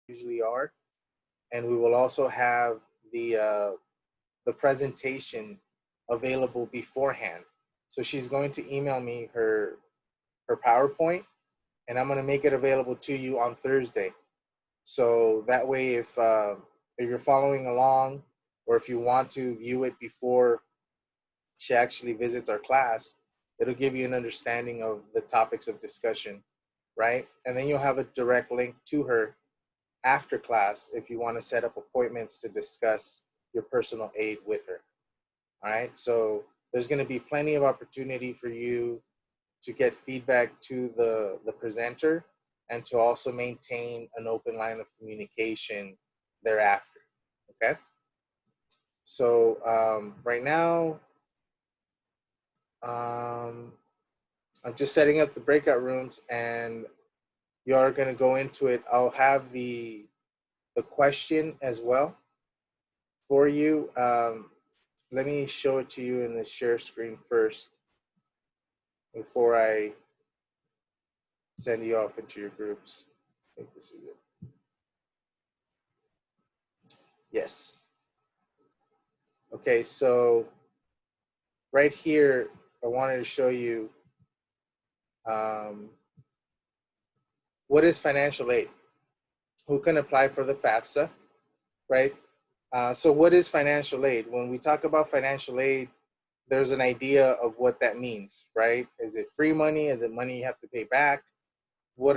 usually are, and we will also have the presentation available beforehand. So she's going to email me her PowerPoint, and I'm going to make it available to you on Thursday. So that way, if you're following along, or if you want to view it before she actually visits our class, it'll give you an understanding of the topics of discussion, right? And then you'll have a direct link to her after class if you want to set up appointments to discuss your personal aid with her. All right. So there's going to be plenty of opportunity for you to get feedback to the presenter and to also maintain an open line of communication thereafter. Okay. So right now, um, I'm just setting up the breakout rooms, and you are going to go into it. I'll have the question as well for you. Let me show it to you in the share screen first before I send you off into your groups. I think this is it. Yes. Okay, so right here, I wanted to show you um, what is financial aid? Who can apply for the FAFSA, right? So what is financial aid? When we talk about financial aid, there's an idea of what that means, right? Is it free money? Is it money you have to pay back? What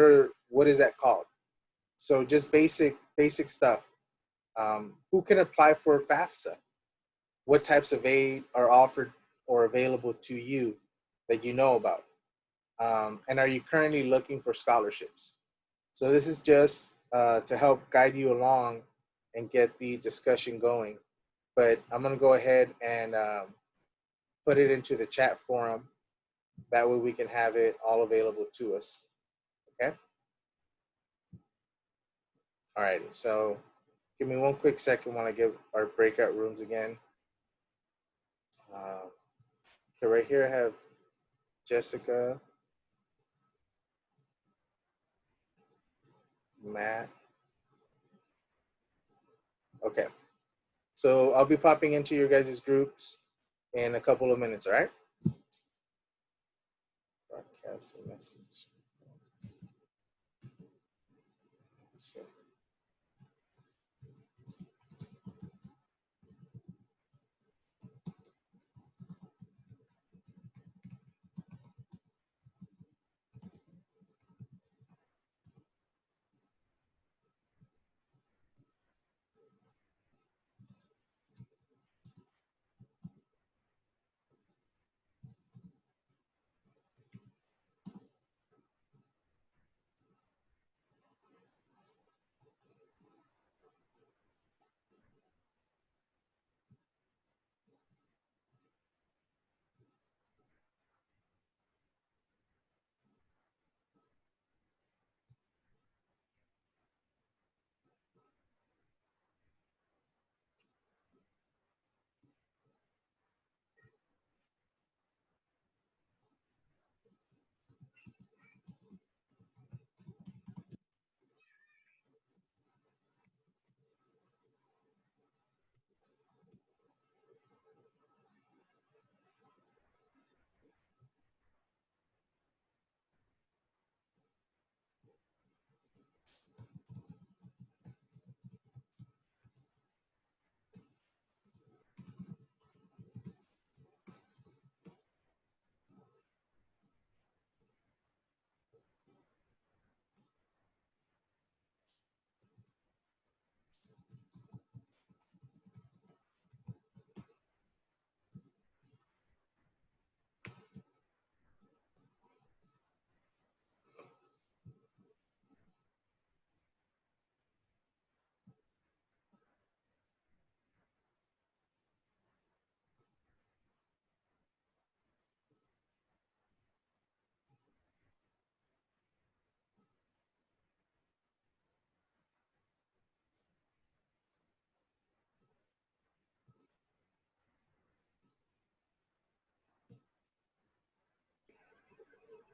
is that called? So just basic stuff. Who can apply for FAFSA? What types of aid are offered or available to you that you know about? And are you currently looking for scholarships? So this is just to help guide you along and get the discussion going. But I'm going to go ahead and put it into the chat forum. That way we can have it all available to us. Okay? All righty. So give me one quick second while I give our breakout rooms again. Okay, right here I have Jessica, Matt. Okay. So I'll be popping into your guys' groups in a couple of minutes, all right? Broadcast a message. So,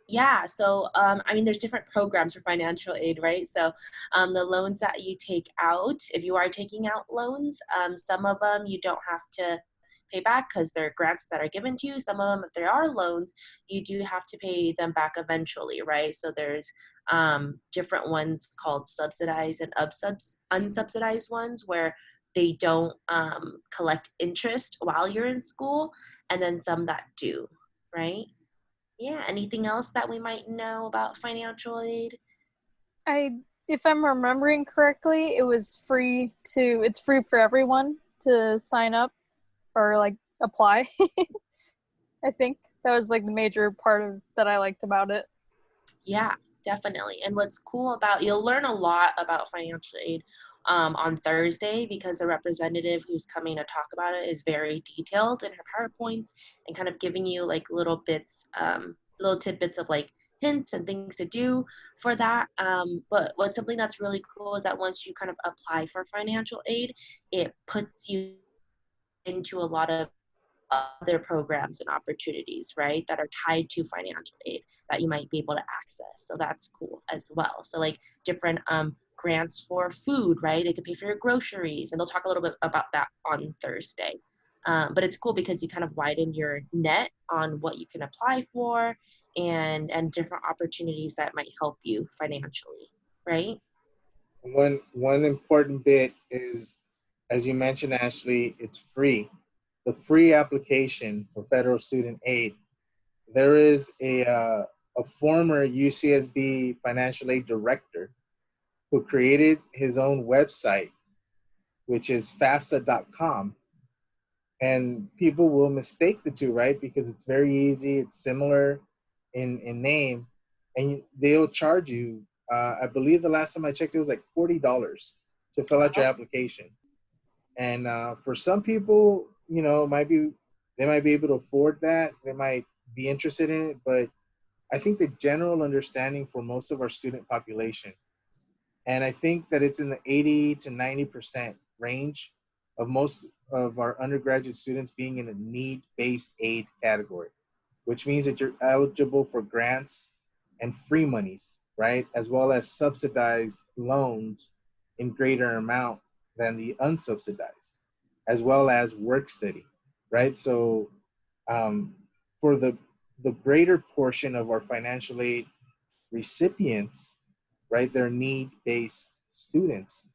Yeah, so I mean, there's different programs for financial aid, right? So the loans that you take out, if you are taking out loans, some of them you don't have to pay back because they're grants that are given to you. Some of them, if there are loans, you do have to pay them back eventually, right? So there's different ones called subsidized and unsubsidized ones where they don't collect interest while you're in school, and then some that do, right? Yeah, anything else that we might know about financial aid? I, if I'm remembering correctly, it's free for everyone to sign up or like apply. I think that was like the major part of that I liked about it. Yeah, definitely. And what's cool about you'll learn a lot about financial aid on Thursday because the representative who's coming to talk about it is very detailed in her PowerPoints and kind of giving you like little bits, little tidbits of like hints and things to do for that. But what's something that's really cool is that once you kind of apply for financial aid, it puts you into a lot of other programs and opportunities, right, that are tied to financial aid that you might be able to access. So that's cool as well. So like different grants for food, right? They could pay for your groceries, and they'll talk a little bit about that on Thursday. But it's cool because you kind of widen your net on what you can apply for and different opportunities that might help you financially, right? One important bit is, as you mentioned, Ashley, it's free. The free application for federal student aid. There is a former UCSB financial aid director who created his own website, which is FAFSA.com. And people will mistake the two, right? Because it's very easy, it's similar in name, and they'll charge you. I believe the last time I checked, it was like $40 to fill out your Wow. application. And for some people, might be they might be able to afford that. They might be interested in it, but I think the general understanding for most of our student population, and I think that it's in the 80 to 90% range of most of our undergraduate students being in a need-based aid category, which means that you're eligible for grants and free monies, right? As well as subsidized loans in greater amount than the unsubsidized, as well as work study, right? So um, for the greater portion of our financial aid recipients, right, they're need-based students.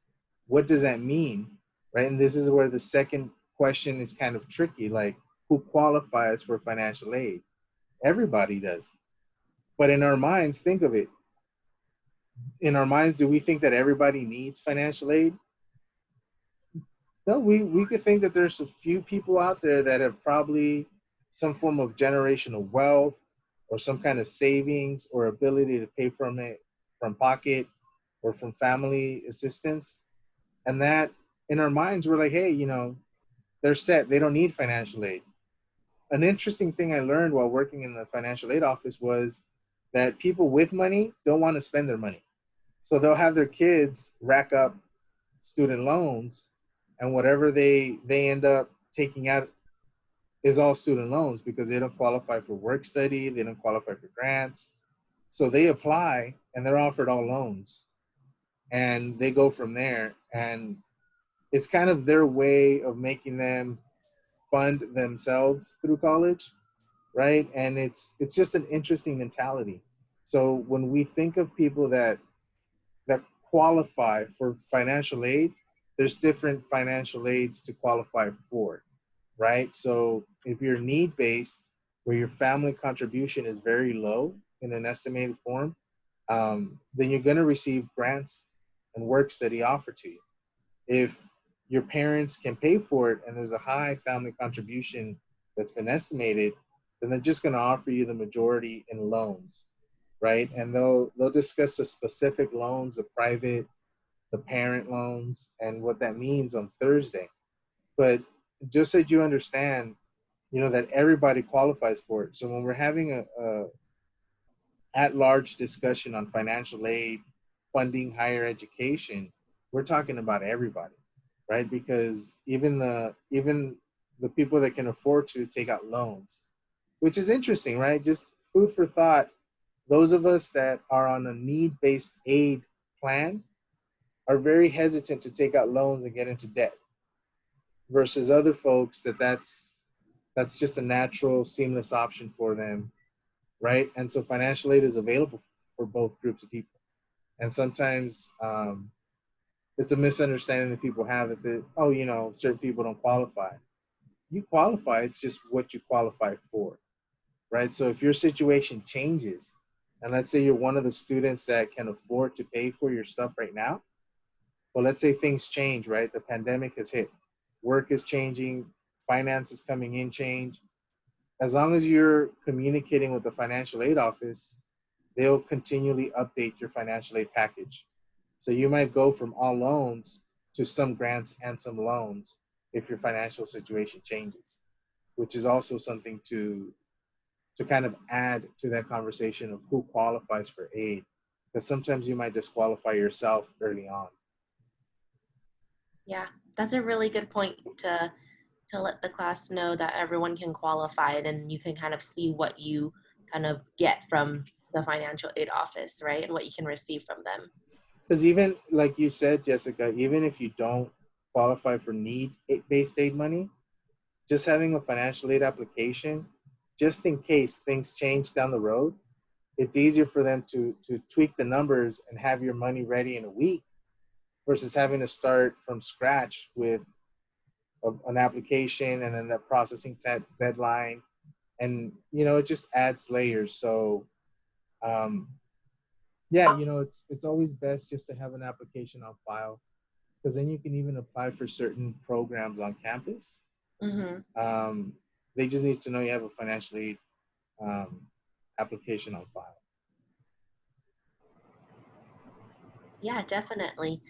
What does that mean, right? And this is where the second question is kind of tricky, like who qualifies for financial aid? Everybody does. But in our minds, think of it. In our minds, do we think that everybody needs financial aid? No, we could think that there's a few people out there that have probably some form of generational wealth or some kind of savings or ability to pay from it from pocket or from family assistance. And that in our minds, we're like, hey, they're set. They don't need financial aid. An interesting thing I learned while working in the financial aid office was that people with money don't want to spend their money. So they'll have their kids rack up student loans, and whatever they end up taking out is all student loans because they don't qualify for work study, they don't qualify for grants. So they apply and they're offered all loans, and they go from there. And it's kind of their way of making them fund themselves through college, right? And it's just an interesting mentality. So when we think of people that qualify for financial aid, there's different financial aids to qualify for, right? So if you're need based, where your family contribution is very low in an estimated form, then you're going to receive grants and work study offered to you. If your parents can pay for it and there's a high family contribution that's been estimated, then they're just going to offer you the majority in loans, right? And they'll discuss the specific loans, the private, the parent loans, and what that means on Thursday. But just so you understand, that everybody qualifies for it. So when we're having a at-large discussion on financial aid, funding higher education, we're talking about everybody, right? Because even the people that can afford to take out loans, which is interesting, right? Just food for thought. those of us that are on a need-based aid plan are very hesitant to take out loans and get into debt versus other folks that's just a natural, seamless option for them, right? And so financial aid is available for both groups of people. And sometimes it's a misunderstanding that people have that, oh, you know, certain people don't qualify. You qualify, it's just what you qualify for, right? So if your situation changes, and let's say you're one of the students that can afford to pay for your stuff right now, well, let's say things change, right? The pandemic has hit, work is changing, finances coming in change. As long as you're communicating with the financial aid office, they'll continually update your financial aid package. So you might go from all loans to some grants and some loans if your financial situation changes, which is also something to kind of add to that conversation of who qualifies for aid, because sometimes you might disqualify yourself early on. Yeah, that's a really good point to let the class know that everyone can qualify, and you can kind of see what you kind of get from the financial aid office, right? And what you can receive from them. Because even like you said, Jessica, even if you don't qualify for need-based aid money, just having a financial aid application, just in case things change down the road, it's easier for them to tweak the numbers and have your money ready in a week versus having to start from scratch with an application and then the processing deadline. And, you know, it just adds layers. So, yeah, you know, it's always best just to have an application on file, because then you can even apply for certain programs on campus. They just need to know you have a financial aid application on file. Yeah, definitely.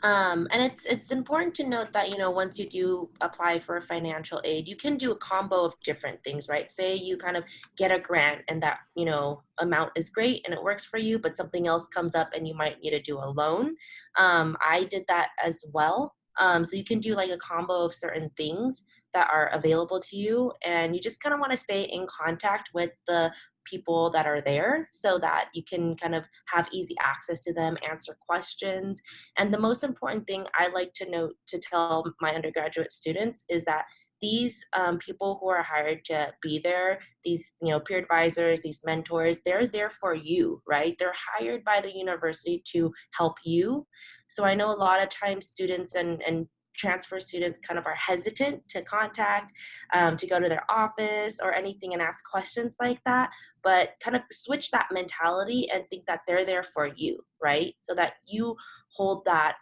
And it's important to note that, you know, once you do apply for financial aid, you can do a combo of different things, right? Say you kind of get a grant and that, you know, amount is great and it works for you, but something else comes up and you might need to do a loan. I did that as well. So you can do like a combo of certain things that are available to you, and you just kind of want to stay in contact with the people that are there so that you can kind of have easy access to them, answer questions. And the most important thing I like to note to tell my undergraduate students is that these people who are hired to be there, these, you know, peer advisors, these mentors, they're there for you, right? They're hired by the university to help you. So I know a lot of times students and transfer students kind of are hesitant to contact, to go to their office or anything and ask questions like that, but kind of switch that mentality and think that they're there for you, right? So that you hold that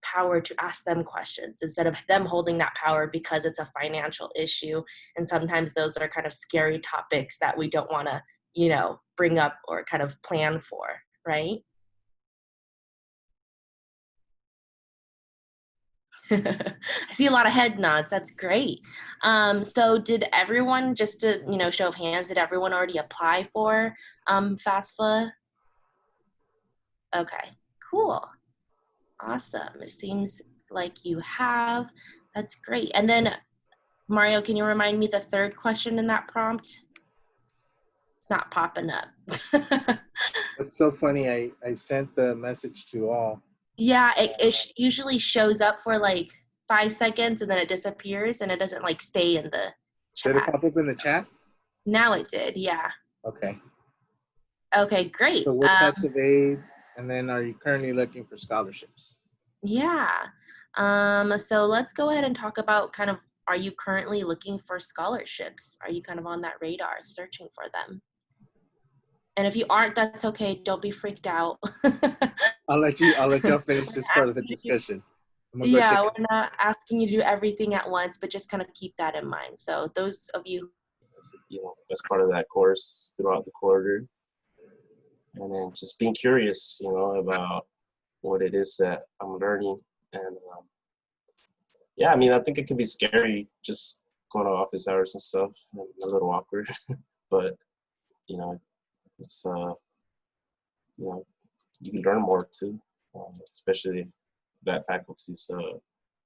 power to ask them questions instead of them holding that power because it's a financial issue. And sometimes those are kind of scary topics that we don't want to, you know, bring up or kind of plan for, right? I see a lot of head nods. That's great. So did everyone, just to, you know, show of hands, did everyone already apply for FAFSA? Okay, cool. Awesome. It seems like you have. That's great. And then, Mario, can you remind me the third question in that prompt? It's not popping up. It's so funny. I sent the message to all. Yeah, it usually shows up for like 5 seconds and then it disappears and it doesn't like stay in the Did it chat. pop up in the chat? Now it did, yeah. Okay. Okay, great. So what types of aid, and then are you currently looking for scholarships? Yeah. So let's go ahead and talk about kind of, are you currently looking for scholarships? Are you kind of on that radar searching for them? And if you aren't, that's okay. Don't be freaked out. I'll let y'all finish this part of the discussion. I'm gonna go check Yeah, it. we're not asking you to do everything at once, but just kind of keep that in mind. So those of you, you know, as part of that course throughout the quarter, and then just being curious, you know, about what it is that I'm learning. And yeah, I mean, I think it can be scary just going to office hours and stuff, and a little awkward, but you know, it's you know, you can learn more too, especially if that faculty's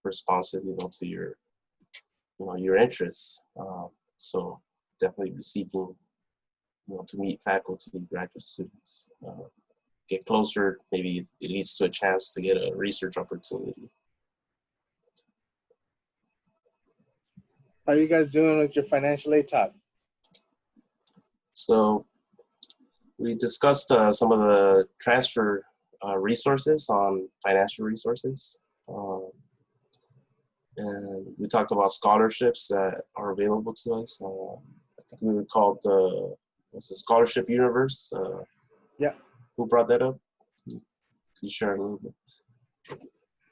responsive, you know, to your, you know, your interests. So definitely be seeking to meet faculty, graduate students, get closer. Maybe it leads to a chance to get a research opportunity. How are you guys doing with your financial aid talk? So we discussed some of the transfer resources on financial resources. And we talked about scholarships that are available to us. I think we were called what's the Scholarship Universe? Yeah. Who brought that up? Can you share a little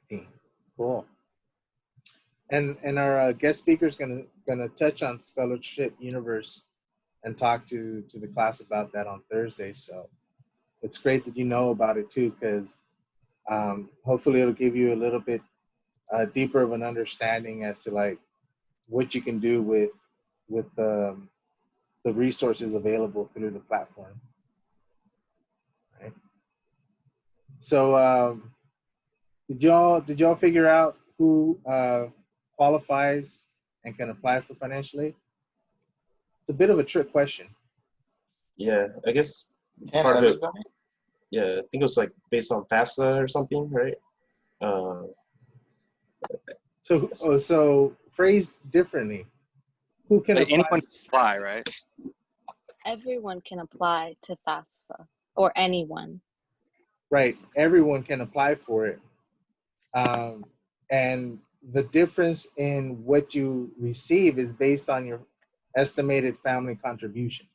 bit? Cool. And our guest speaker is gonna touch on Scholarship Universe and talk to the class about that on Thursday. So it's great that you know about it too, because hopefully it'll give you a little bit deeper of an understanding as to like what you can do with the resources available through the platform. Right. So did y'all figure out who qualifies and can apply for financial aid? It's a bit of a trick question. Yeah, I guess Can part of it. everybody? Yeah, I think it was like based on FAFSA or something, right? So phrased differently, who can Like apply? anyone can apply, right? Everyone can apply to FAFSA, or anyone. Right, everyone can apply for it. And the difference in what you receive is based on your estimated family contribution,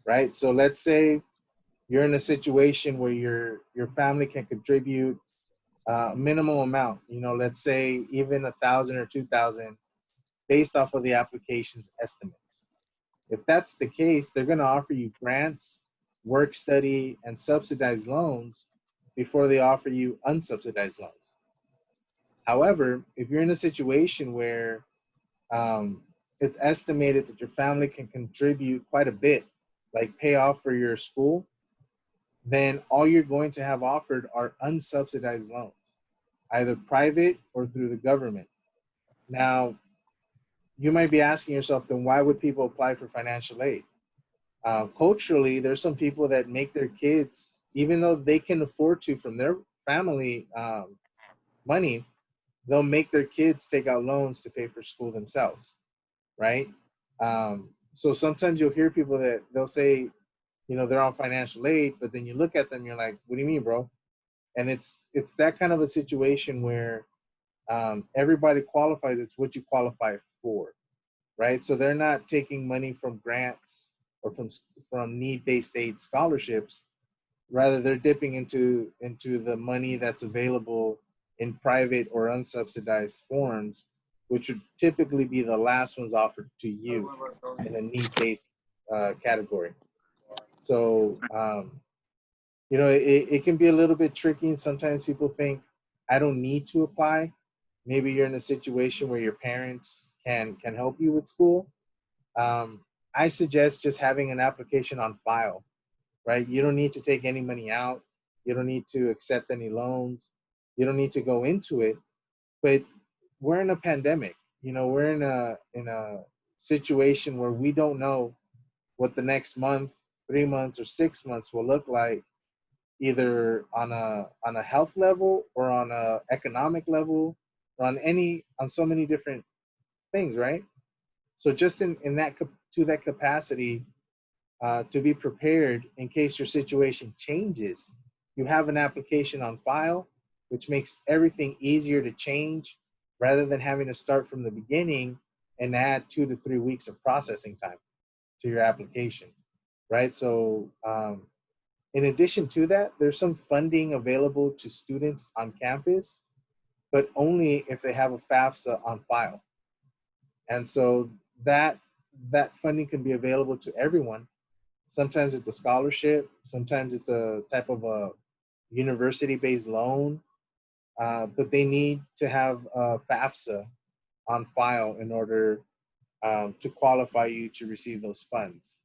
right? So let's say you're in a situation where your family can contribute minimal amount, let's say even 1,000 or 2,000 based off of the application's estimates. If that's the case, they're going to offer you grants, work study, and subsidized loans before they offer you unsubsidized loans. However, if you're in a situation where it's estimated that your family can contribute quite a bit, like pay off for your school, then all you're going to have offered are unsubsidized loans, either private or through the government. Now, you might be asking yourself, then why would people apply for financial aid? Culturally, there's some people that make their kids, even though they can afford to from their family money, they'll make their kids take out loans to pay for school themselves, right? So sometimes you'll hear people that they'll say, they're on financial aid, but then you look at them, you're like, what do you mean, bro? And it's that kind of a situation where everybody qualifies. It's what you qualify for, right? So they're not taking money from grants or from need-based aid scholarships. Rather, they're dipping into the money that's available in private or unsubsidized forms, which would typically be the last ones offered to you in a need-based category. So, it can be a little bit tricky. Sometimes people think, I don't need to apply. Maybe you're in a situation where your parents can help you with school. I suggest just having an application on file, right? You don't need to take any money out. You don't need to accept any loans. You don't need to go into it. But we're in a pandemic. We're in a situation where we don't know what the next month, 3 months, or 6 months will look like, either on a health level or on a economic level, or on so many different things, right? So just in that capacity, to be prepared in case your situation changes, you have an application on file, which makes everything easier to change rather than having to start from the beginning and add 2 to 3 weeks of processing time to your application, right? So in addition to that, there's some funding available to students on campus, but only if they have a FAFSA on file. And so that funding can be available to everyone. Sometimes it's a scholarship, sometimes it's a type of a university-based loan, but they need to have a FAFSA on file in order to qualify you to receive those funds.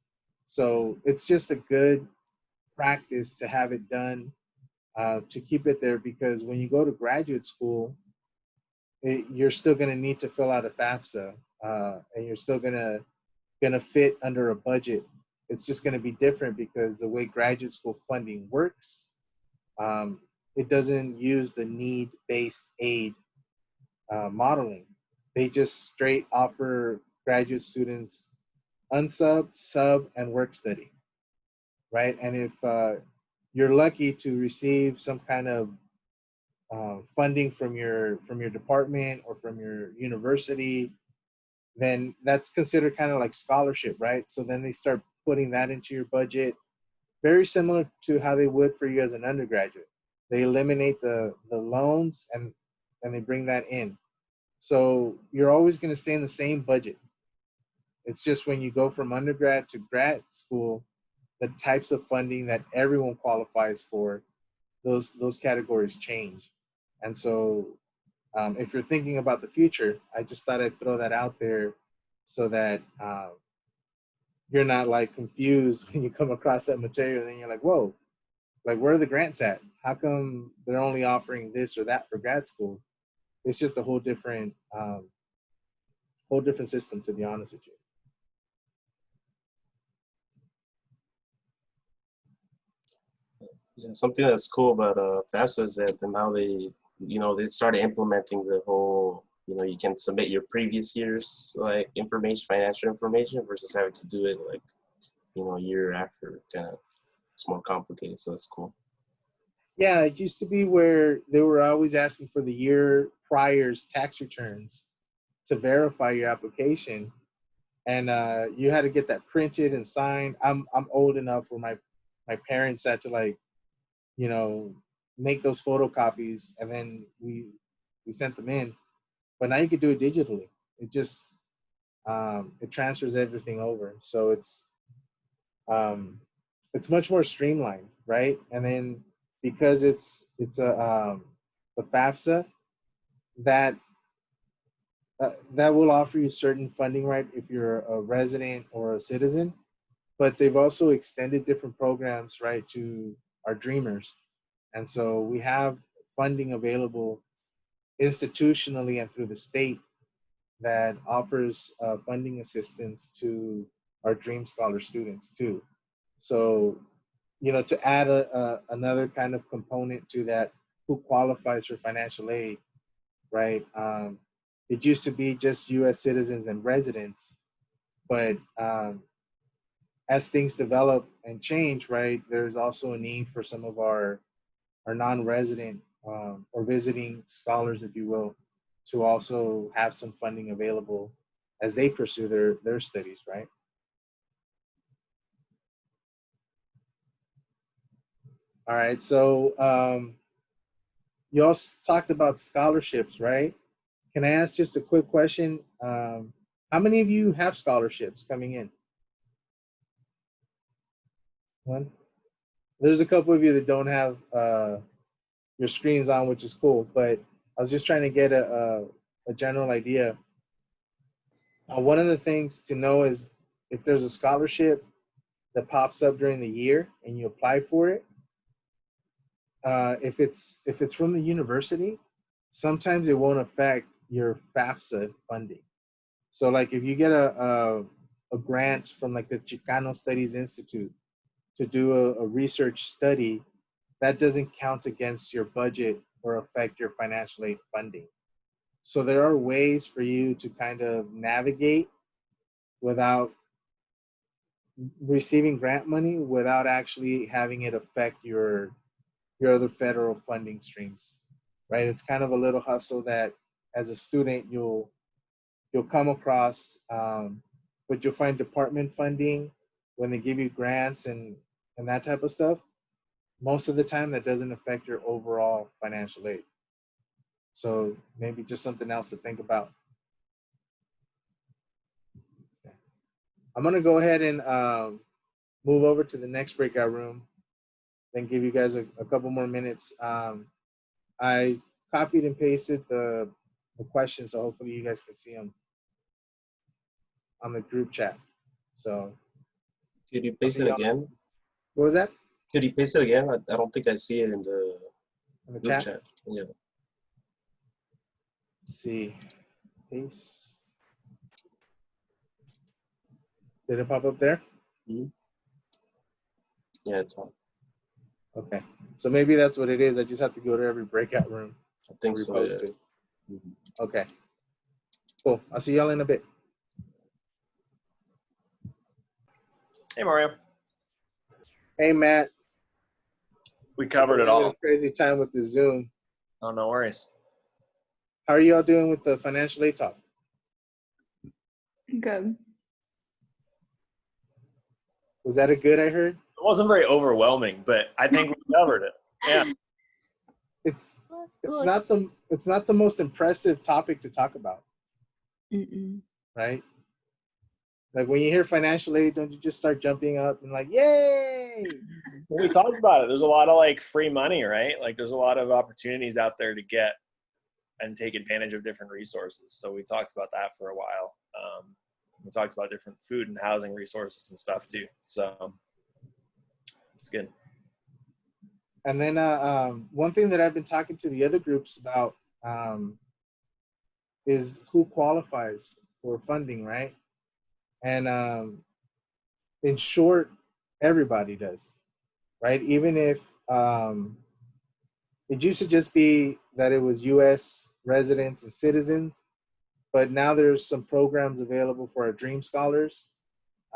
So it's just a good practice to have it done, to keep it there, because when you go to graduate school, you're still going to need to fill out a FAFSA, and you're still going to fit under a budget It's just going to be different because the way graduate school funding works, it doesn't use the need-based aid modeling. They just straight offer graduate students unsub, sub, and work study, right? And if you're lucky to receive some kind of funding from your department or from your university, then that's considered kind of like scholarship, right? So then they start putting that into your budget, very similar to how they would for you as an undergraduate. They eliminate the loans and they bring that in. So you're always going to stay in the same budget. It's just when you go from undergrad to grad school, the types of funding that everyone qualifies for, those categories change. And so if you're thinking about the future, I just thought I'd throw that out there so that you're not like confused when you come across that material and then you're like, whoa, like where are the grants at? How come they're only offering this or that for grad school? It's just a whole different system, to be honest with you. Yeah, something that's cool about FAFSA is that now they, they started implementing the whole, you can submit your previous year's like information, financial information, versus having to do it like, a year after. Kind of, it's more complicated, so that's cool. Yeah, it used to be where they were always asking for the year prior's tax returns to verify your application, and you had to get that printed and signed. I'm old enough where my parents had to like, make those photocopies, and then we sent them in. But now you can do it digitally. It just it transfers everything over, so it's much more streamlined, right? And then because it's the FAFSA, that that will offer you certain funding, right, if you're a resident or a citizen. But they've also extended different programs, right, to our dreamers. And so we have funding available institutionally and through the state that offers funding assistance to our Dream Scholar students too. So, to add another kind of component to that, who qualifies for financial aid, right? It used to be just U.S. citizens and residents, but as things develop and change, right, there's also a need for some of our non-resident or visiting scholars, if you will, to also have some funding available as they pursue their studies, right? All right, so you also talked about scholarships, right? Can I ask just a quick question? How many of you have scholarships coming in? One? There's a couple of you that don't have your screens on, which is cool, but I was just trying to get a general idea. One of the things to know is if there's a scholarship that pops up during the year and you apply for it, if it's from the university, sometimes it won't affect your FAFSA funding. So like if you get a grant from like the Chicano Studies Institute to do a research study, that doesn't count against your budget or affect your financial aid funding. So there are ways for you to kind of navigate without receiving grant money without actually having it affect your other federal funding streams, right? It's kind of a little hustle that as a student you'll come across, but you'll find department funding when they give you grants and that type of stuff. Most of the time that doesn't affect your overall financial aid. So maybe just something else to think about. Okay. I'm gonna go ahead and move over to the next breakout room, then give you guys a couple more minutes. I copied and pasted the questions, so hopefully you guys can see them on the group chat. So could you paste it again? What was that? Could you paste it again? I don't think I see it in the group chat. Yeah. Let's see. Paste. Did it pop up there? Mm-hmm. Yeah, it's on. Okay. So maybe that's what it is. I just have to go to every breakout room I and think so. repost Yeah. it. Okay. Cool. I'll see y'all in a bit. Hey, Mario. Hey, Matt. We covered it We're having all. a crazy time with the Zoom. Oh, no worries. How are y'all doing with the financial aid talk? Good. Was that a good I heard? It wasn't very overwhelming, but I think we covered it. Yeah. It's That's it's not the most impressive topic to talk about, Mm-mm. right? Like when you hear financial aid, don't you just start jumping up and like, yay! We talked about it. There's a lot of like free money, right? Like there's a lot of opportunities out there to get and take advantage of different resources. So we talked about that for a while. We talked about different food and housing resources and stuff too. So it's good. And then one thing that I've been talking to the other groups about is who qualifies for funding, right? And in short, everybody does, right? Even if it used to just be that it was U.S. residents and citizens, but now there's some programs available for our Dream Scholars,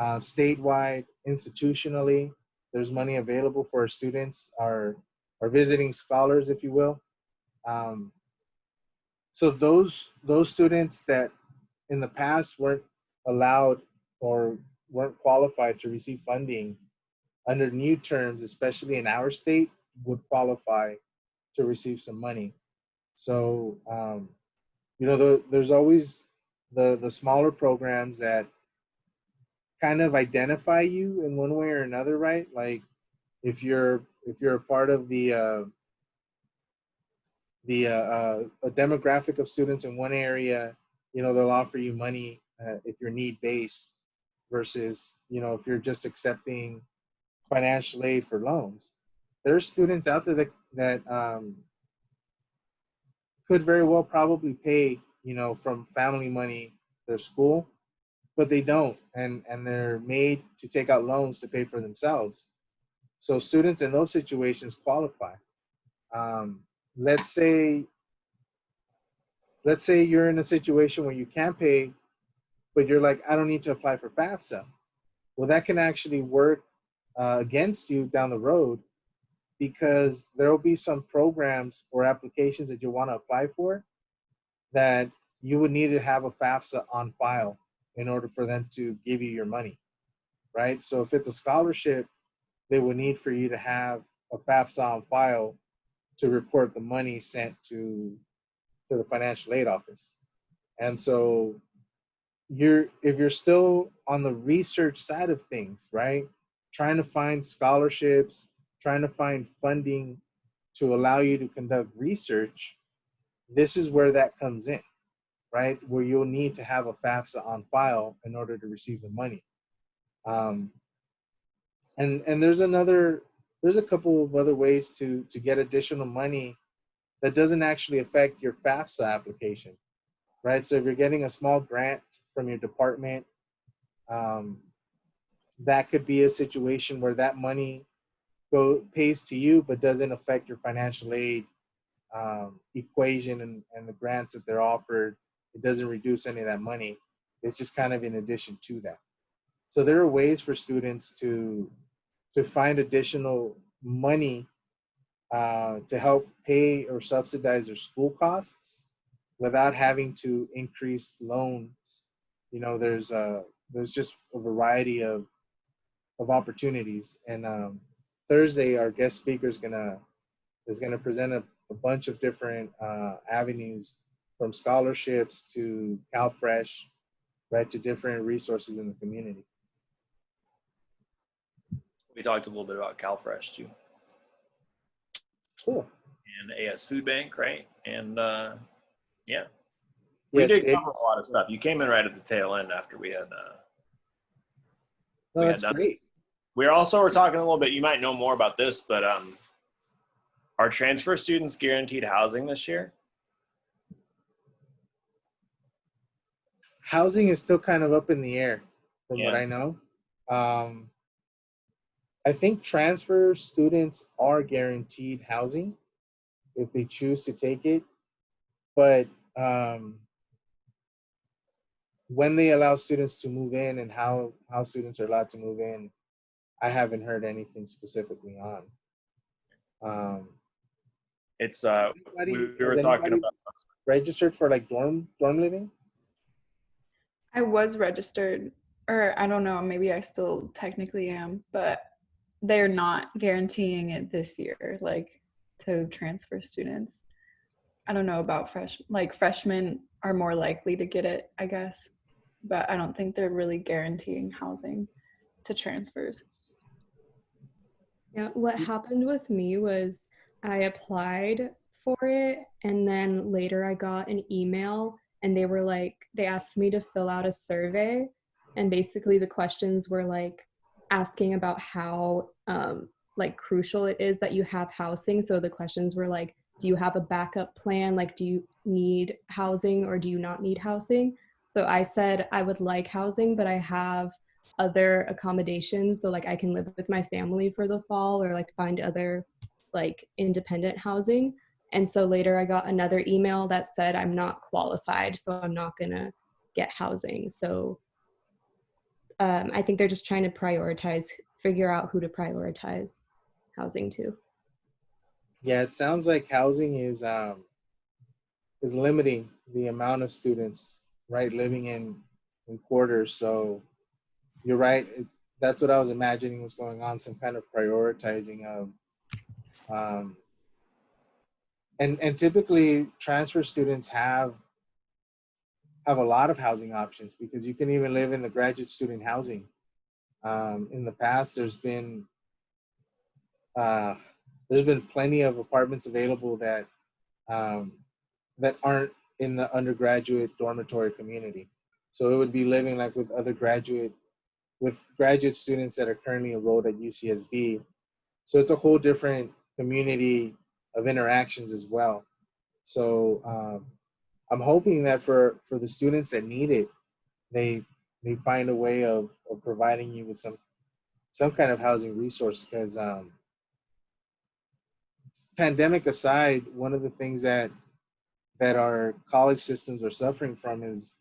statewide, institutionally. There's money available for our students, our visiting scholars, if you will. So those students that in the past weren't allowed or weren't qualified to receive funding under new terms, especially in our state, would qualify to receive some money. So you know, there's always the smaller programs that kind of identify you in one way or another, right? Like if you're a part of a demographic of students in one area, you know, they'll offer you money if you're need based versus, you know, if you're just accepting financial aid for loans. There's students out there that could very well probably pay, you know, from family money their school, but they don't, and they're made to take out loans to pay for themselves. So students in those situations qualify. Um, let's say you're in a situation where you can't pay, but you're like, I don't need to apply for FAFSA. Well, that can actually work against you down the road because there will be some programs or applications that you want to apply for that you would need to have a FAFSA on file in order for them to give you your money, right? So if it's a scholarship, they would need for you to have a FAFSA on file to report the money sent to the financial aid office. And so if you're still on the research side of things, right? Trying to find scholarships, trying to find funding to allow you to conduct research, this is where that comes in, right? Where you'll need to have a FAFSA on file in order to receive the money. And there's a couple of other ways to get additional money that doesn't actually affect your FAFSA application, right? So if you're getting a small grant from your department, that could be a situation where that money pays to you, but doesn't affect your financial aid equation and the grants that they're offered. It doesn't reduce any of that money. It's just kind of in addition to that. So there are ways for students to find additional money to help pay or subsidize their school costs without having to increase loans. You know, there's just a variety of opportunities. And Thursday, our guest speaker is gonna present a bunch of different avenues, from scholarships to CalFresh, right, to different resources in the community. We talked a little bit about CalFresh too. Cool. And AS Food Bank, right? And yeah, we Yes, did cover a lot of stuff. You came in right at the tail end after we had no, that's done. great. We're talking a little bit. You might know more about this, but are transfer students guaranteed housing this year? Housing is still kind of up in the air from what Yeah. I know. I think transfer students are guaranteed housing if they choose to take it, but when they allow students to move in and how students are allowed to move in, I haven't heard anything specifically on. It's Anybody, we has were talking anybody about. registered for like dorm living? I was registered, or I don't know, maybe I still technically am, but they're not guaranteeing it this year, like to transfer students. I don't know about freshmen are more likely to get it, I guess, but I don't think they're really guaranteeing housing to transfers. Yeah, what happened with me was I applied for it and then later I got an email and they were like, they asked me to fill out a survey. And basically the questions were like asking about how like crucial it is that you have housing. So the questions were like, do you have a backup plan? Like, do you need housing or do you not need housing? So I said I would like housing, but I have other accommodations, so like I can live with my family for the fall or like find other like independent housing. And so later I got another email that said I'm not qualified, so I'm not gonna get housing. So I think they're just trying to figure out who to prioritize housing to. Yeah, it sounds like housing is limiting the amount of students, right, living in quarters. So you're right. That's what I was imagining was going on, some kind of prioritizing of, and typically transfer students have a lot of housing options because you can even live in the graduate student housing. In the past, uh, there's been plenty of apartments available um, that aren't in the undergraduate dormitory community. So it would be living like with graduate students that are currently enrolled at UCSB. So it's a whole different community of interactions as well. So I'm hoping that for the students that need it, they find a way of providing you with some kind of housing resource because pandemic aside, one of the things that our college systems are suffering from is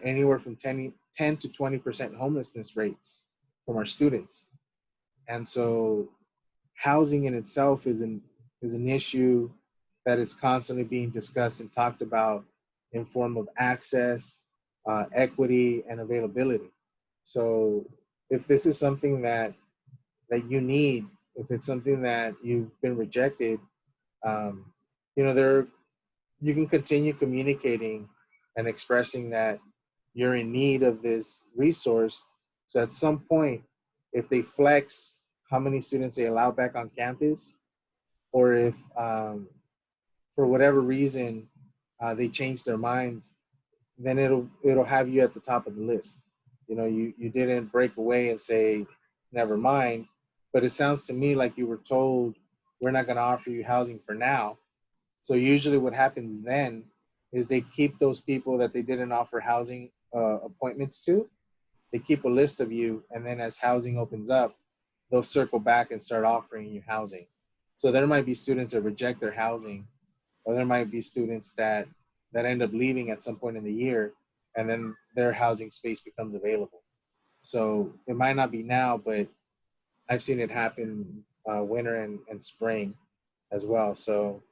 anywhere from 10 to 20% homelessness rates from our students. And so housing in itself is an issue that is constantly being discussed and talked about in form of access, equity, and availability. So if this is something that you need, if it's something that you've been rejected, um, there you can continue communicating and expressing that you're in need of this resource. So at some point, if they flex how many students they allow back on campus, or if for whatever reason they change their minds, then it'll have you at the top of the list. You didn't break away and say never mind, but it sounds to me like you were told we're not going to offer you housing for now. So usually what happens then is they keep those people that they didn't offer housing appointments to. They keep a list of you, and then as housing opens up, they'll circle back and start offering you housing. So there might be students that reject their housing, or there might be students that end up leaving at some point in the year, and then their housing space becomes available. So it might not be now, but I've seen it happen winter and spring as well. So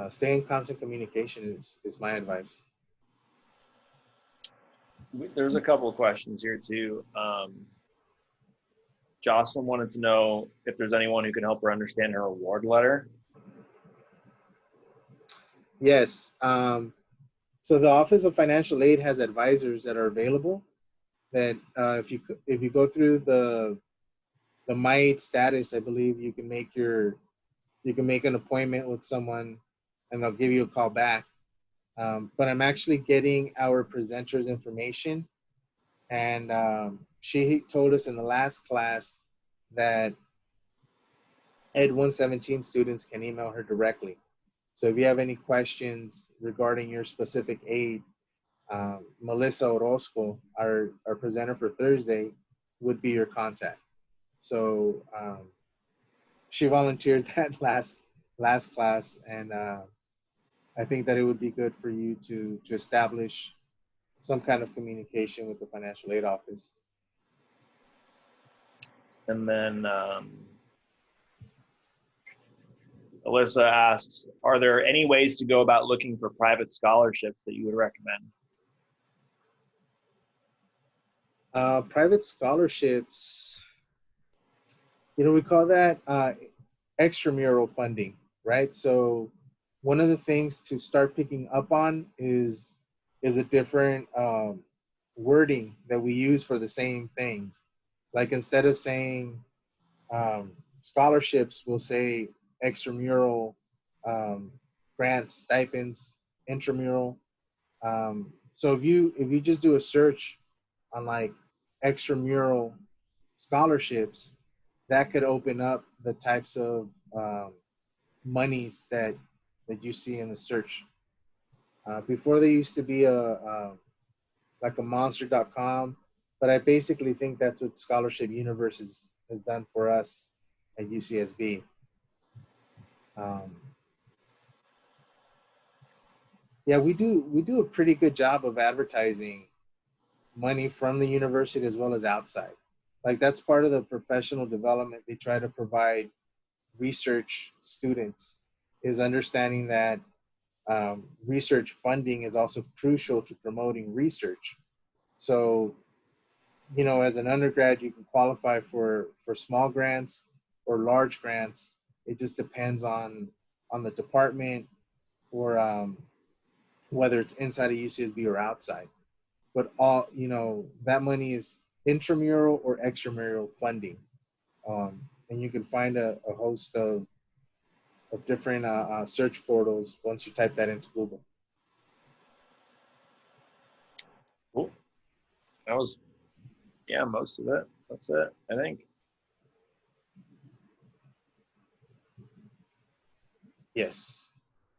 stay in constant communication is my advice. There's a couple of questions here too. Jocelyn wanted to know if there's anyone who can help her understand her award letter. Yes. So the Office of Financial Aid has advisors that are available. That if you go through the My Aid status, I believe you can make an appointment with someone, and they'll give you a call back. But I'm actually getting our presenter's information, and she told us in the last class that Ed 117 students can email her directly. So if you have any questions regarding your specific aid, Melissa Orozco, our presenter for Thursday, would be your contact. So she volunteered that last class, and I think that it would be good for you to establish some kind of communication with the financial aid office. And then Alyssa asks, are there any ways to go about looking for private scholarships that you would recommend? Private scholarships, we call that extramural funding, right? So one of the things to start picking up on is a different wording that we use for the same things. Like instead of saying scholarships, we'll say extramural grants, stipends, intramural. So if you just do a search on like extramural scholarships, that could open up the types of monies that you see in the search. Before they used to be like a monster.com, but I basically think that's what Scholarship Universe has done for us at UCSB. Yeah, we do a pretty good job of advertising money from the university as well as outside. Like that's part of the professional development they try to provide research students, is understanding that research funding is also crucial to promoting research. So, as an undergrad, you can qualify for small grants or large grants. It just depends on the department, or whether it's inside of UCSB or outside. But all, that money is intramural or extramural funding. And you can find a host of different search portals once you type that into Google. Cool. That was, yeah, most of it. That's it, I think. Yes.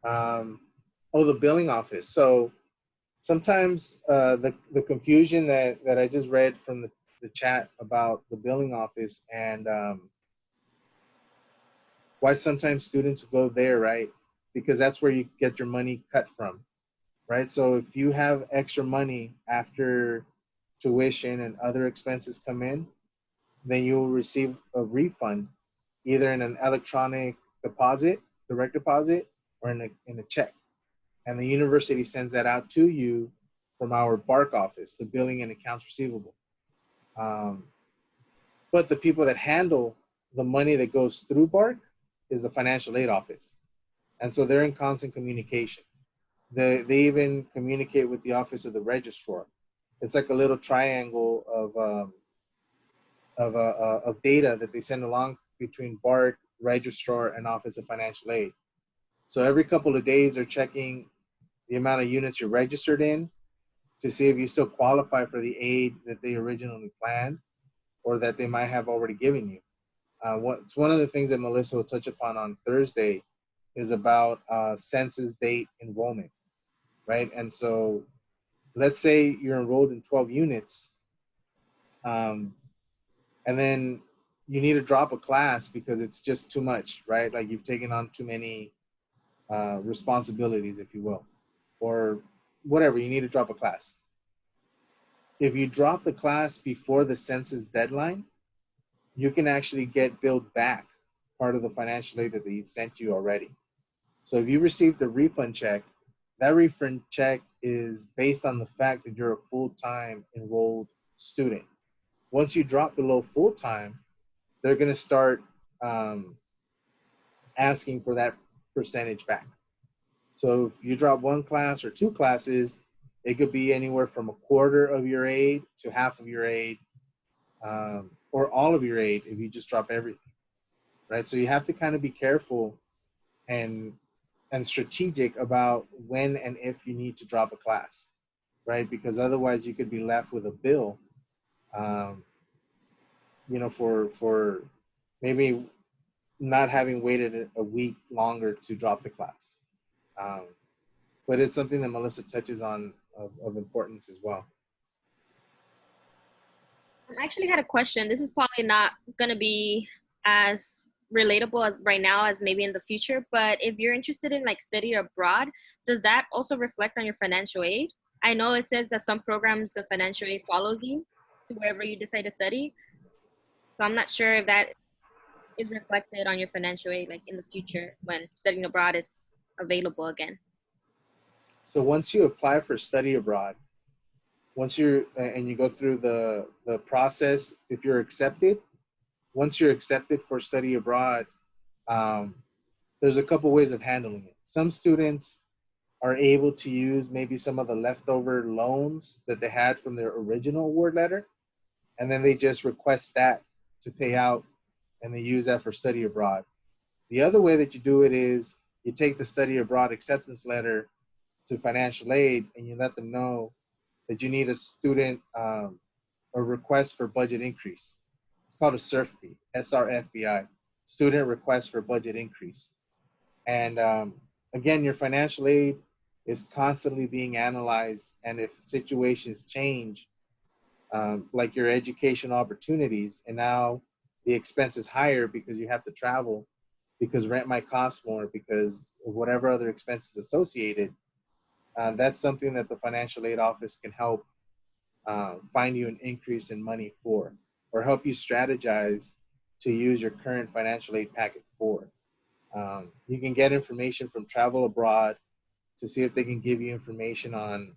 The billing office. So sometimes the confusion that I just read from the chat about the billing office and why sometimes students go there, right? Because that's where you get your money cut from, right? So if you have extra money after tuition and other expenses come in, then you'll receive a refund either in an electronic deposit, direct deposit, or in a check. And the university sends that out to you from our BARC office, the Billing and Accounts Receivable. But the people that handle the money that goes through BARC is the financial aid office. And so they're in constant communication. They even communicate with the office of the registrar. It's like a little triangle of data that they send along between BARC, registrar, and Office of Financial Aid. So every couple of days, they're checking the amount of units you're registered in to see if you still qualify for the aid that they originally planned or that they might have already given you. It's one of the things that Melissa will touch upon on Thursday is about census date enrollment, right? And so let's say you're enrolled in 12 units, and then you need to drop a class because it's just too much, right? Like you've taken on too many responsibilities, if you will, or whatever, you need to drop a class. If you drop the class before the census deadline, you can actually get billed back part of the financial aid that they sent you already. So if you received a refund check, that refund check is based on the fact that you're a full-time enrolled student. Once you drop below full-time, they're going to start asking for that percentage back. So if you drop one class or two classes, it could be anywhere from a quarter of your aid to half of your aid, or all of your aid if you just drop everything, right? So you have to kind of be careful and strategic about when and if you need to drop a class, right? Because otherwise you could be left with a bill, for maybe not having waited a week longer to drop the class. But it's something that Melissa touches on of importance as well. I actually had a question. This is probably not going to be as relatable as right now as maybe in the future, but if you're interested in like study abroad, does that also reflect on your financial aid? I know it says that some programs, the financial aid follows you to wherever you decide to study. So I'm not sure if that is reflected on your financial aid, like in the future when studying abroad is available again. So once you apply for study abroad, once you're and you go through the process, if you're accepted, once you're accepted for study abroad, um, there's a couple ways of handling it. Some students are able to use maybe some of the leftover loans that they had from their original award letter, and then they just request that to pay out, and they use that for study abroad. The other way that you do it is you take the study abroad acceptance letter to financial aid and you let them know that you need a student a request for budget increase. It's called a SRFBI, SRFBI, student request for budget increase. And again, your financial aid is constantly being analyzed. And if situations change, like your education opportunities, and now the expense is higher because you have to travel, because rent might cost more, because of whatever other expenses associated, that's something that the financial aid office can help find you an increase in money for, or help you strategize to use your current financial aid packet for. You can get information from Travel Abroad to see if they can give you information on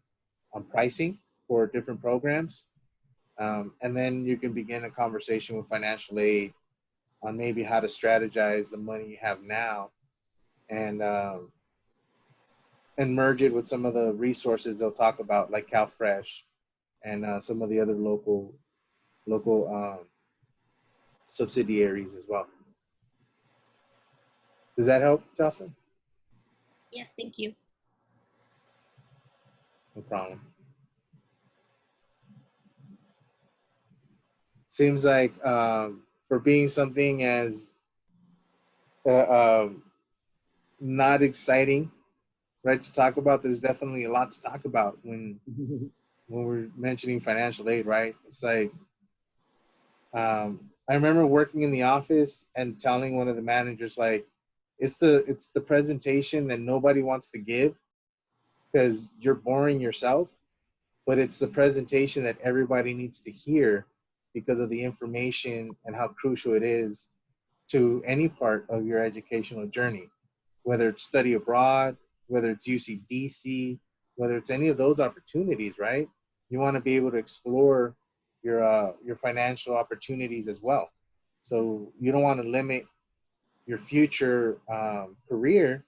pricing for different programs. And then you can begin a conversation with financial aid on maybe how to strategize the money you have now and merge it with some of the resources they'll talk about, like CalFresh and some of the other local subsidiaries as well. Does that help, Jocelyn? Yes, thank you. No problem. Seems like for being something as not exciting, right, to talk about, there's definitely a lot to talk about when we're mentioning financial aid, right? It's like I remember working in the office and telling one of the managers, like, it's the presentation that nobody wants to give because you're boring yourself, but it's the presentation that everybody needs to hear because of the information and how crucial it is to any part of your educational journey, whether it's study abroad, whether it's UCDC, whether it's any of those opportunities, right? You want to be able to explore your financial opportunities as well. So you don't want to limit your future career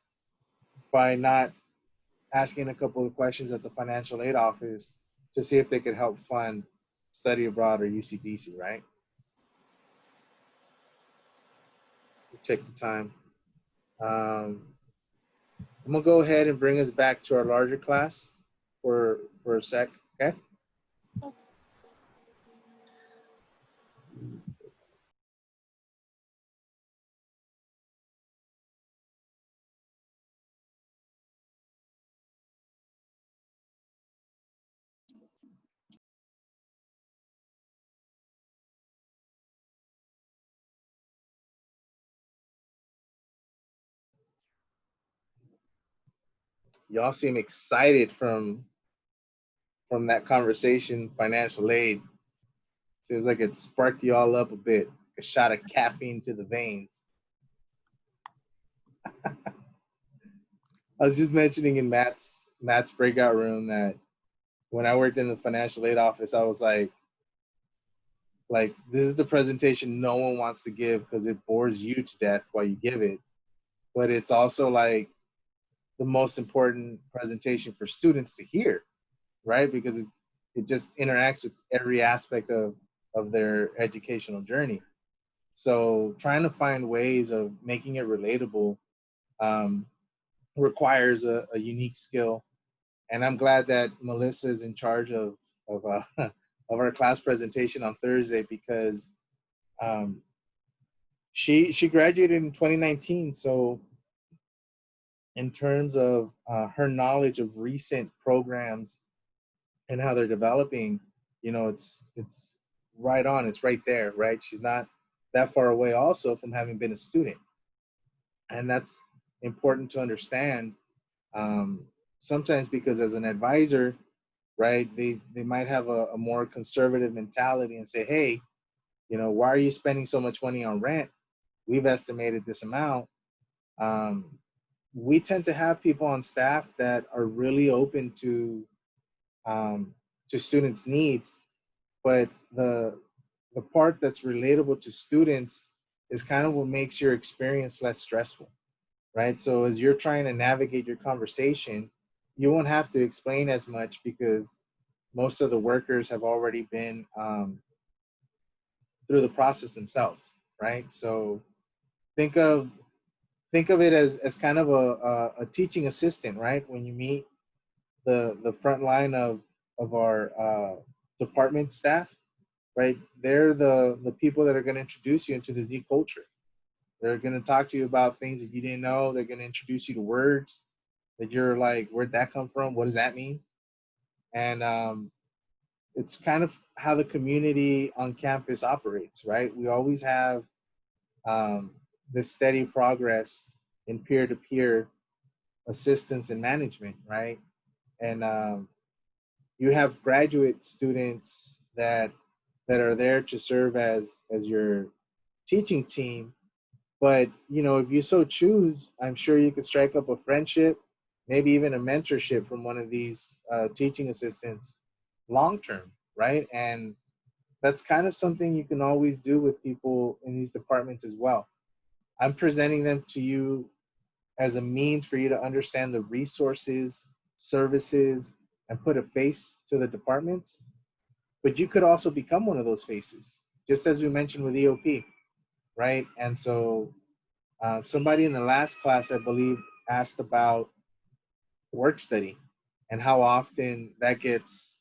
by not asking a couple of questions at the financial aid office to see if they could help fund study abroad or UCDC, right? Check the time. I'm gonna go ahead and bring us back to our larger class for a sec, okay? Y'all seem excited from that conversation, financial aid. Seems like it sparked you all up a bit, a shot of caffeine to the veins. I was just mentioning in Matt's breakout room that when I worked in the financial aid office, I was like, this is the presentation no one wants to give because it bores you to death while you give it. But it's also like the most important presentation for students to hear, right? Because it just interacts with every aspect of their educational journey. So trying to find ways of making it relatable requires a unique skill. And I'm glad that Melissa is in charge of of our class presentation on Thursday because she graduated in 2019. So in terms of her knowledge of recent programs and how they're developing, you know, it's right on. It's right there, right? She's not that far away also from having been a student. And that's important to understand. Sometimes because as an advisor, right, they might have a more conservative mentality and say, hey, why are you spending so much money on rent? We've estimated this amount. We tend to have people on staff that are really open to students' needs, but the part that's relatable to students is kind of what makes your experience less stressful, right? So as you're trying to navigate your conversation, you won't have to explain as much because most of the workers have already been through the process themselves, right? So think of it as kind of a teaching assistant, right? When you meet the front line of our department staff, right? They're the people that are going to introduce you into the new culture. They're going to talk to you about things that you didn't know. They're going to introduce you to words that you're like, where'd that come from? What does that mean? And it's kind of how the community on campus operates, right? We always have this steady progress in peer-to-peer assistance and management, right? And you have graduate students that are there to serve as your teaching team. But if you so choose, I'm sure you could strike up a friendship, maybe even a mentorship from one of these teaching assistants long term, right? And that's kind of something you can always do with people in these departments as well. I'm presenting them to you as a means for you to understand the resources, services, and put a face to the departments. But you could also become one of those faces, just as we mentioned with EOP, right? And so somebody in the last class, I believe, asked about work study and how often that gets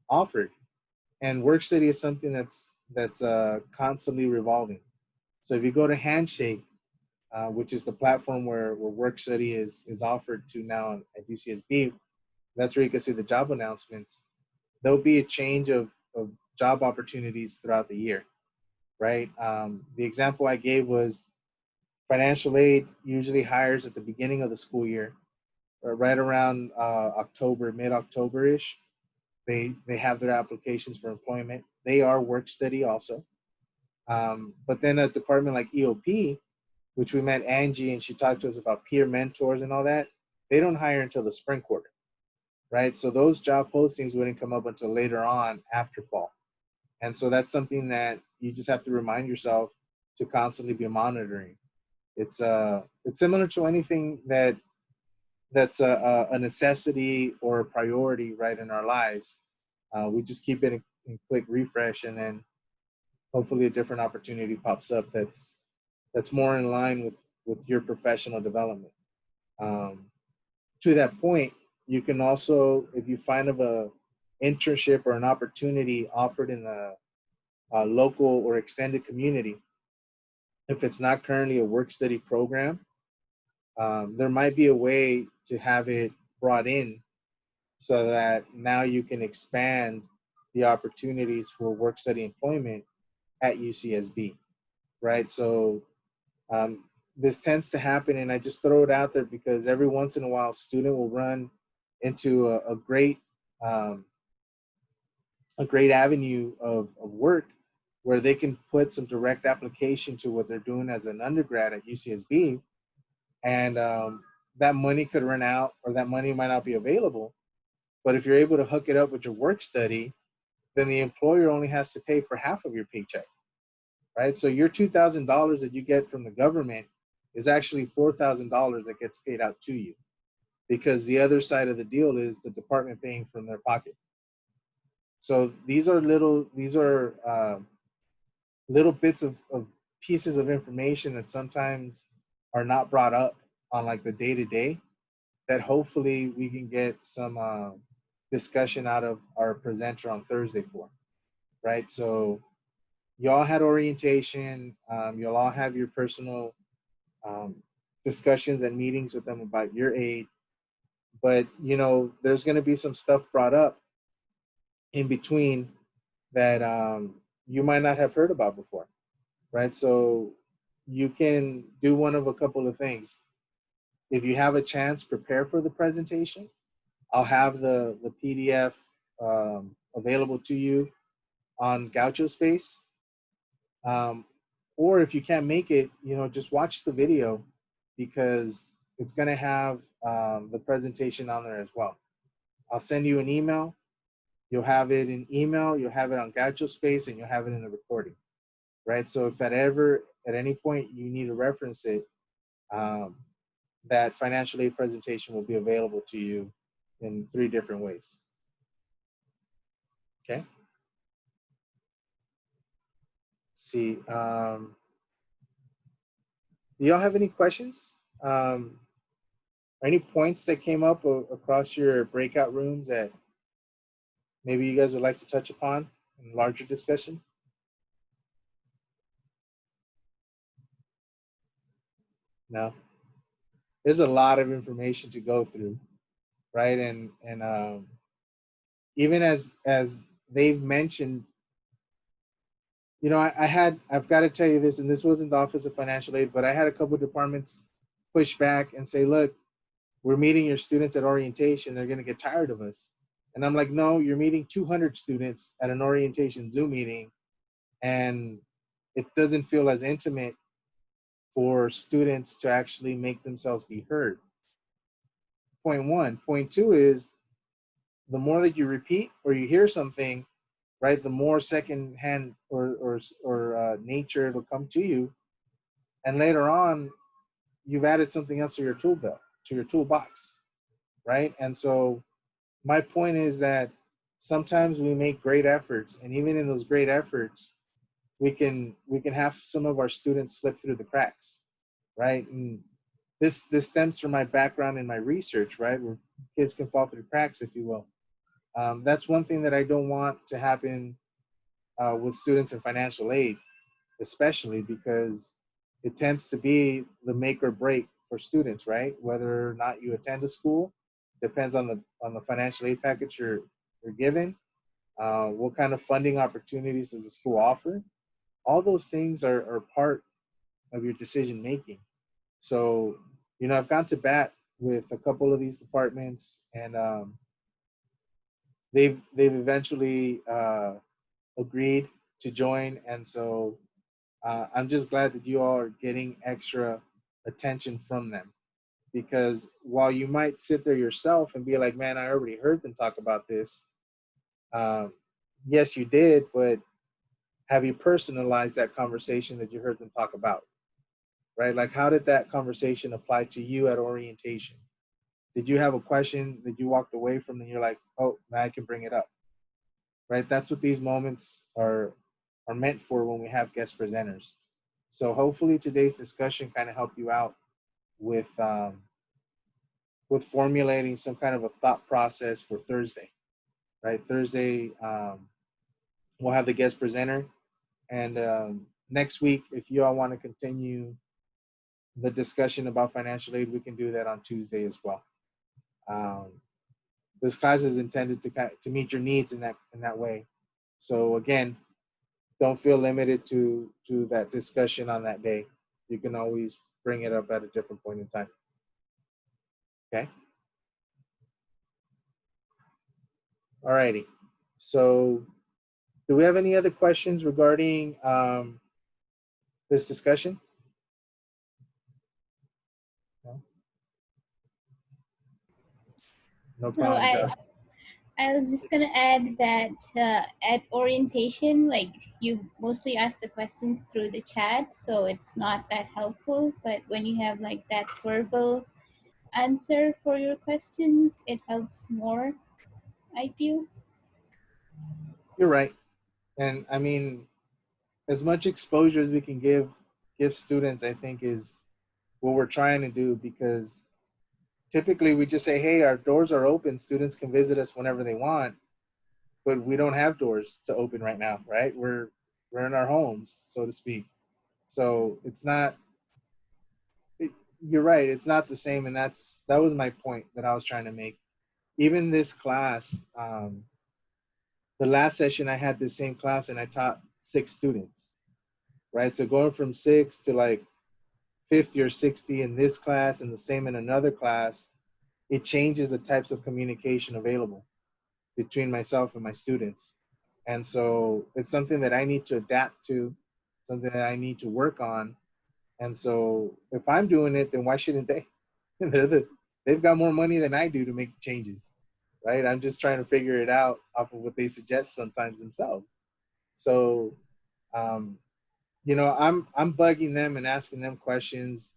offered. And work study is something that's constantly revolving. So if you go to Handshake, which is the platform where work study is offered to now at UCSB, that's where you can see the job announcements. There'll be a change of job opportunities throughout the year, right? The example I gave was financial aid usually hires at the beginning of the school year, or right around October, mid-October-ish. They have their applications for employment. They are work study also. But then a department like EOP, which we met Angie and she talked to us about peer mentors and all that, they don't hire until the spring quarter, right? So those job postings wouldn't come up until later on after fall. And so that's something that you just have to remind yourself to constantly be monitoring. It's similar to anything that's a necessity or a priority, right, in our lives. We just keep it in quick refresh, and then hopefully a different opportunity pops up that's more in line with your professional development. To that point, you can also, if you find of a internship or an opportunity offered in the local or extended community, if it's not currently a work study program, there might be a way to have it brought in so that now you can expand the opportunities for work study employment at UCSB, right? So this tends to happen, and I just throw it out there because every once in a while, a student will run into a great avenue of work where they can put some direct application to what they're doing as an undergrad at UCSB, and that money could run out, or that money might not be available. But if you're able to hook it up with your work study, then the employer only has to pay for half of your paycheck, right? So your $2,000 that you get from the government is actually $4,000 that gets paid out to you, because the other side of the deal is the department paying from their pocket. So these are little bits of pieces of information that sometimes are not brought up on like the day-to-day, that hopefully we can get some discussion out of our presenter on Thursday for, right? So y'all had orientation, you'll all have your personal discussions and meetings with them about your aid, but there's going to be some stuff brought up in between that you might not have heard about before, right? So you can do one of a couple of things. If you have a chance, prepare for the presentation. I'll have the PDF available to you on Gaucho Space. Or if you can't make it, just watch the video, because it's going to have the presentation on there as well. I'll send you an email. You'll have it in email, you'll have it on Gaucho Space, and you'll have it in the recording, right? So if at any point you need to reference it, that financial aid presentation will be available to you in 3 different ways. Okay. Let's see. Do y'all have any questions? Any points that came up across your breakout rooms that maybe you guys would like to touch upon in larger discussion? No. There's a lot of information to go through, right? And even as they've mentioned, I've got to tell you this, and this wasn't the Office of Financial Aid, but I had a couple of departments push back and say, look, we're meeting your students at orientation. They're going to get tired of us. And I'm like, no, you're meeting 200 students at an orientation Zoom meeting, and it doesn't feel as intimate for students to actually make themselves be heard. Point 1. Point 2 is, the more that you repeat or you hear something, right, the more secondhand or nature it'll come to you. And later on, you've added something else to your tool belt, to your toolbox, right? And so my point is that sometimes we make great efforts, and even in those great efforts, we can have some of our students slip through the cracks, right? And this stems from my background in my research, right, where kids can fall through cracks, if you will. That's one thing that I don't want to happen with students in financial aid, especially because it tends to be the make or break for students, right? Whether or not you attend a school depends on the financial aid package you're given. What kind of funding opportunities does the school offer? All those things are part of your decision making. So, I've gone to bat with a couple of these departments, and they've eventually agreed to join. And so I'm just glad that you all are getting extra attention from them, because while you might sit there yourself and be like, man, I already heard them talk about this. Yes, you did, but have you personalized that conversation that you heard them talk about, right? Like, how did that conversation apply to you at orientation? Did you have a question that you walked away from and you're like, oh, now I can bring it up, right? That's what these moments are meant for when we have guest presenters. So hopefully today's discussion kind of helped you out with formulating some kind of a thought process for Thursday, right? Thursday, we'll have the guest presenter. And next week, if you all want to continue the discussion about financial aid, we can do that on Tuesday as well. This class is intended to meet your needs in that way. So again, don't feel limited to that discussion on that day. You can always bring it up at a different point in time. Okay. All righty. So do we have any other questions regarding this discussion? No? No No, problem. I was just gonna add that at orientation, like, you mostly ask the questions through the chat, so it's not that helpful. But when you have like that verbal answer for your questions, it helps more, I feel. You're right. And I mean, as much exposure as we can give students, I think, is what we're trying to do, because typically we just say, hey, our doors are open, students can visit us whenever they want, but we don't have doors to open right now, right? We're in our homes, so to speak. So it's not, you're right, it's not the same. And that was my point that I was trying to make. Even this class, the last session I had this same class, and I taught 6 students, right? So going from 6 to like 50 or 60 in this class and the same in another class, it changes the types of communication available between myself and my students. And so it's something that I need to adapt to, something that I need to work on. And so if I'm doing it, then why shouldn't they? They've got more money than I do to make changes, right? I'm just trying to figure it out off of what they suggest sometimes themselves. So, you know, I'm bugging them and asking them questions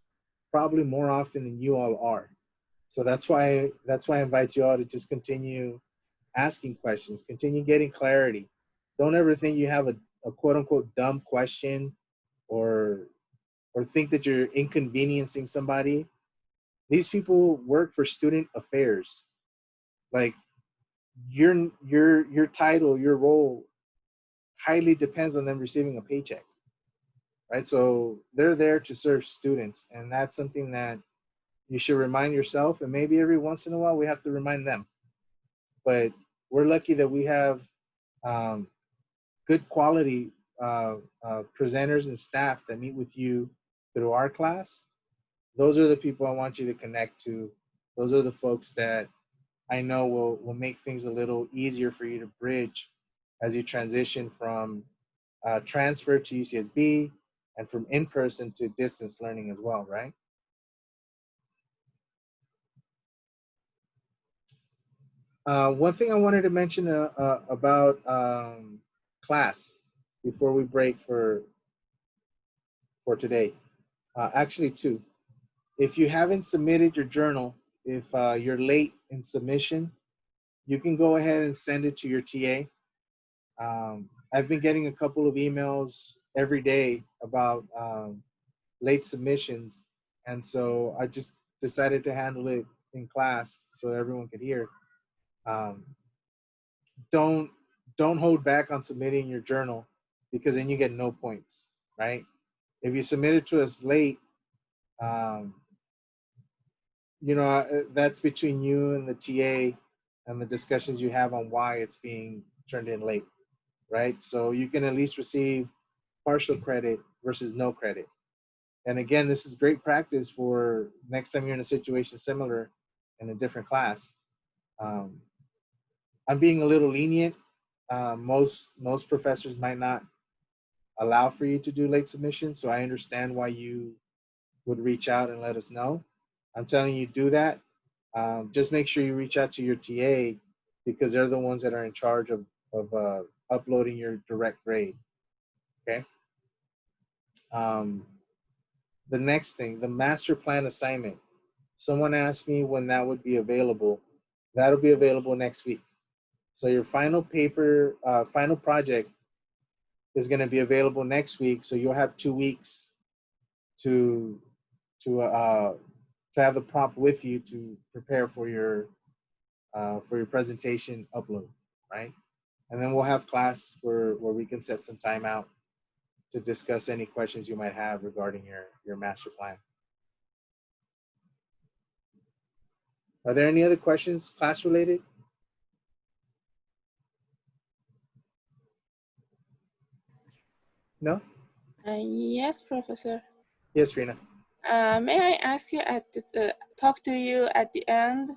probably more often than you all are. So that's why I invite you all to just continue asking questions, continue getting clarity. Don't ever think you have a quote unquote dumb question or think that you're inconveniencing somebody. These people work for student affairs. Like your title, your role highly depends on them receiving a paycheck. Right? So they're there to serve students, and that's something that you should remind yourself, and maybe every once in a while we have to remind them. But we're lucky that we have good quality presenters and staff that meet with you through our class. Those are the people I want you to connect to. Those are the folks that I know will make things a little easier for you to bridge as you transition from transfer to UCSB and from in-person to distance learning as well, right? One thing I wanted to mention about class before we break for today, actually two. If you haven't submitted your journal, if you're late in submission, you can go ahead and send it to your TA. I've been getting a couple of emails every day about late submissions, and so I just decided to handle it in class so everyone could hear. Don't hold back on submitting your journal, because then you get no points, right? If you submit it to us late, you know, that's between you and the TA and the discussions you have on why it's being turned in late, right? So you can at least receive partial credit versus no credit. And again, this is great practice for next time you're in a situation similar in a different class. I'm being a little lenient. Most professors might not allow for you to do late submissions, so I understand why you would reach out and let us know. I'm telling you, do that. Just make sure you reach out to your TA, because they're the ones that are in charge of uploading your direct grade. Okay. The next thing, the master plan assignment. Someone asked me when that would be available. That'll be available next week. So your final paper, final project is going to be available next week. So you'll have 2 weeks to have the prompt with you to prepare for your presentation upload, right? And then we'll have class where we can set some time out to discuss any questions you might have regarding your master plan. Are there any other questions class related? No? Yes, Professor. Yes, Rena. May I ask you talk to you at the end?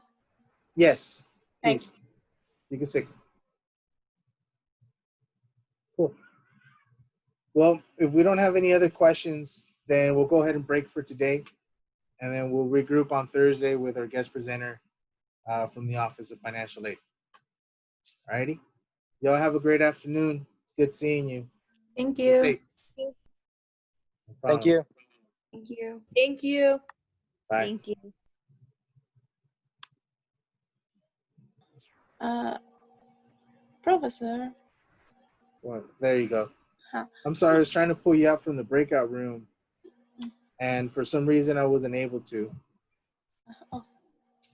Yes. Thank please. You can say. Cool. Well, if we don't have any other questions, then we'll go ahead and break for today. And then we'll regroup on Thursday with our guest presenter from the Office of Financial Aid. All righty. Y'all have a great afternoon. It's good seeing you. Thank Be you. safe. No Thank problem. you. Thank you. Thank you. Bye. Thank you. Professor. Well, there you go. Huh. I'm sorry, I was trying to pull you out from the breakout room, and for some reason I wasn't able to.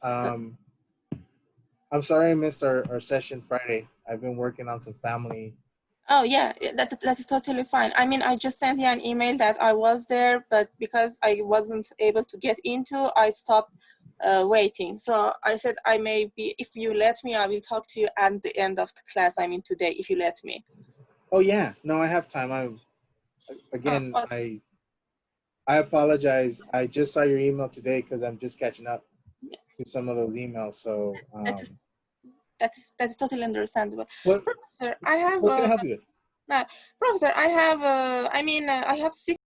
I'm sorry I missed our session Friday. I've been working on some family. Oh yeah, that is totally fine. I mean, I just sent you an email that I was there, but because I wasn't able to get into, I stopped waiting. So I said I may be, if you let me, I will talk to you at the end of the class. I mean today, if you let me. Oh yeah, no, I have time. Again, I apologize. I just saw your email today because I'm just catching up to some of those emails. So that's totally understandable. what Professor, I have can I help you with? Professor, I have I mean I have 6